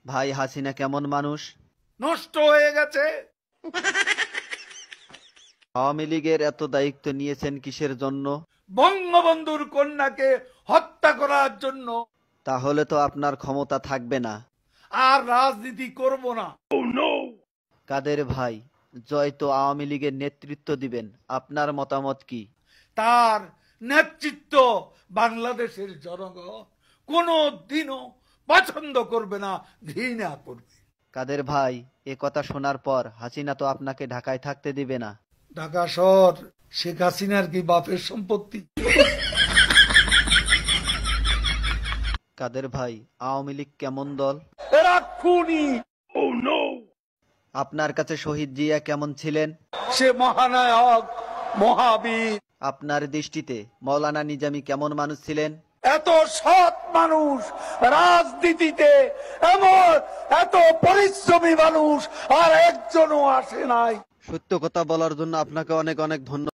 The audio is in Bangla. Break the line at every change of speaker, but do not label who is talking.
ভাই হাসিনা কেমন মানুষ?
নষ্ট হয়ে গেছে।
আওয়ামী লীগের এত দায়িত্ব নিয়েছেন কিসের জন্য?
বঙ্গবন্ধুর কন্যাকে হত্যা করার জন্য।
তাহলে তো আপনার ক্ষমতা থাকবে না।
আর রাজনীতি করব না।
কাদের ভাই, জয় তো আওয়ামী লীগের নেতৃত্ব দিবেন, আপনার মতামত কি?
তার নেতৃত্ব বাংলাদেশের জনগণ কোনো দিনও পছন্দ করবে না, ঘৃণা করবে।
কাদের ভাই, এ কথা শোনার পর হাসিনা তো আপনাকে ঢাকায় থাকতে দিবে না।
ঢাকা শহর শেখ হাসিনার কি বাপের সম্পত্তি?
কাদের ভাই, আওয়ামী লীগ কেমন দল?
এরা খুনি।
আপনার কাছে শহীদ জিয়া কেমন ছিলেন?
সে মহানায়ক, মহাবীর।
আপনার দৃষ্টিতে মৌলানা নিজামী কেমন মানুষ ছিলেন?
এত সৎ মানুষ রাজনীতিতে, এমন এত পরিশ্রমী মানুষ আর একজনও আসে নাই।
সত্য কথা বলার জন্য আপনাকে অনেক অনেক ধন্যবাদ।